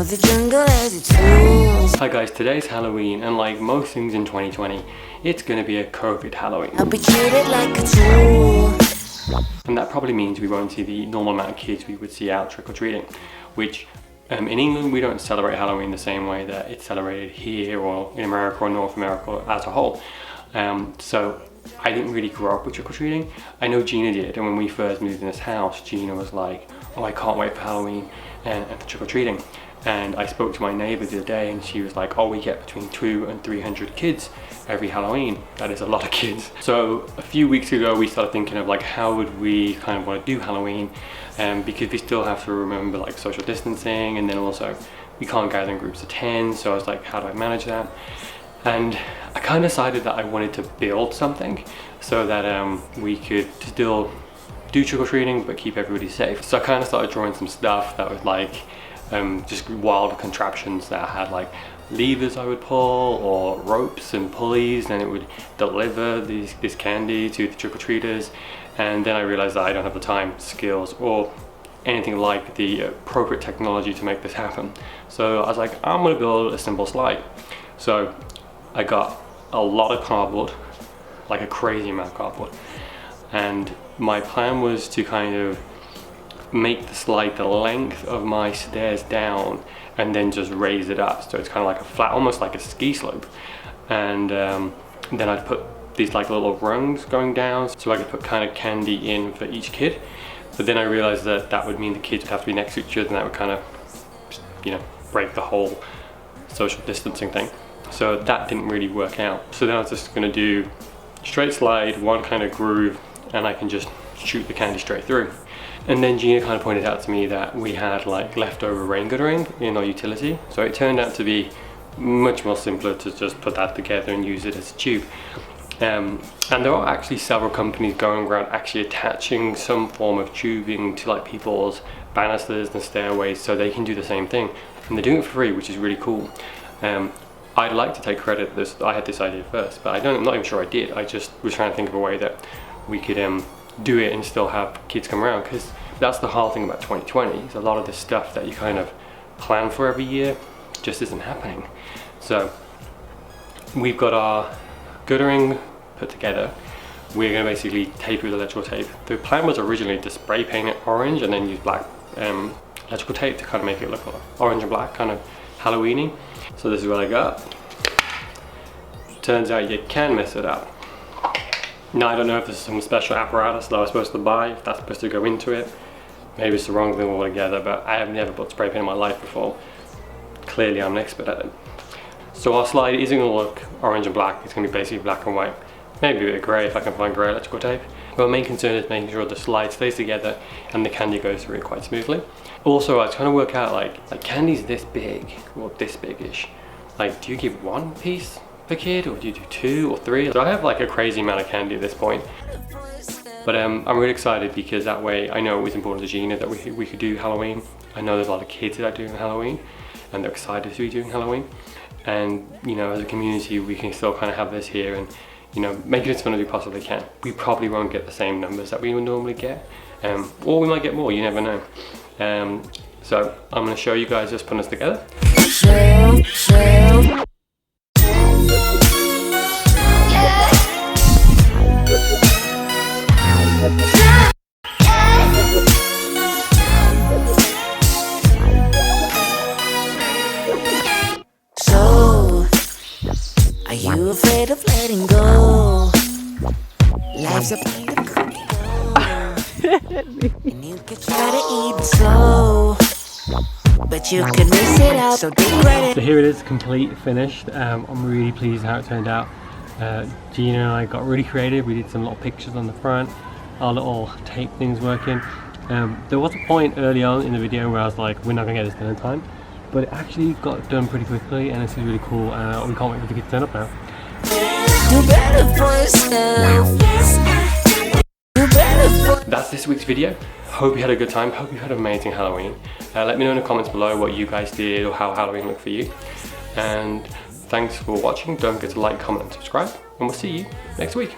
know the jungle has its rules. Hi guys, today's Halloween, and like most things in 2020, it's gonna be a COVID Halloween. I'll be treated like a tool. And that probably means we won't see the normal amount of kids we would see out trick-or-treating, which in England we don't celebrate Halloween the same way that it's celebrated here or in America or North America as a whole. So I didn't really grow up with trick-or-treating. I know Gina did, and when we first moved in this house, Gina was like, oh, I can't wait for Halloween and for trick-or-treating. And I spoke to my neighbour the other day, and she was like, oh, we get between 200 and 300 kids every Halloween. That is a lot of kids. So a few weeks ago we started thinking of like, how would we kind of want to do Halloween, because we still have to remember like social distancing, and then also we can't gather in groups of 10. So I was like, how do I manage that? And I kind of decided that I wanted to build something so that we could still do trick-or-treating but keep everybody safe. So I kind of started drawing some stuff that was like just wild contraptions that had like levers I would pull or ropes and pulleys, and it would deliver this candy to the trick-or-treaters. And then I realized that I don't have the time, skills, or anything like the appropriate technology to make this happen. So I was like, I'm gonna build a simple slide. So I got a lot of cardboard, like a crazy amount of cardboard, and my plan was to kind of make the slide the length of my stairs down and then just raise it up, so it's kind of like a flat, almost like a ski slope. And then I'd put these like little rungs going down so I could put kind of candy in for each kid. But then I realized that that would mean the kids would have to be next to each other, and that would kind of, you know, break the whole social distancing thing. So that didn't really work out. So then I was just gonna do straight slide, one kind of groove, and I can just shoot the candy straight through. And then Gina kind of pointed out to me that we had like leftover rain guttering in our utility. So it turned out to be much more simpler to just put that together and use it as a tube. And there are actually several companies going around actually attaching some form of tubing to like people's banisters and stairways so they can do the same thing. And they're doing it for free, which is really cool. I'd like to take credit for this. I had this idea first, but I'm not even sure I did. I just was trying to think of a way that we could do it and still have kids come around, because that's the hard thing about 2020. Is a lot of the stuff that you kind of plan for every year just isn't happening. So we've got our guttering put together. We're going to basically tape it with electrical tape. The plan was originally to spray paint it orange and then use black electrical tape to kind of make it look like orange and black, kind of Halloween-y. So this is what I got. Turns out you can mess it up. Now I don't know if there's some special apparatus that I was supposed to buy, if that's supposed to go into it. Maybe it's the wrong thing altogether, but I have never put spray paint in my life before. Clearly I'm an expert at it. So our slide isn't going to look orange and black, it's going to be basically black and white. Maybe a bit of grey if I can find grey electrical tape. But my main concern is making sure the slide stays together and the candy goes through it quite smoothly. Also, I was trying to work out like candy's this big, or this big-ish. Like, do you give one piece per kid, or do you do 2 or 3? So I have like a crazy amount of candy at this point. But I'm really excited because that way I know it was important to Gina that we could do Halloween. I know there's a lot of kids that are doing Halloween and they're excited to be doing Halloween. And you know, as a community we can still kind of have this here and, you know, make it as fun as we possibly can. We probably won't get the same numbers that we would normally get, or we might get more, you never know. So I'm going to show you guys just putting this together. So, are you afraid of letting go? Life's a plate of cookie dough, and you could try to eat it slow, but you could miss it out, so take credit. So here it is, complete, finished. I'm really pleased how it turned out. Gina and I got really creative. We did some little pictures on the front, our little tape things working. There was a point early on in the video where I was like, we're not gonna get this done in time, but it actually got done pretty quickly, and this is really cool. We can't wait for the kids to turn up now. That's this week's video. Hope you had a good time. Hope you had an amazing Halloween. Let me know in the comments below what you guys did or how Halloween looked for you. And thanks for watching. Don't forget to like, comment, and subscribe. And we'll see you next week.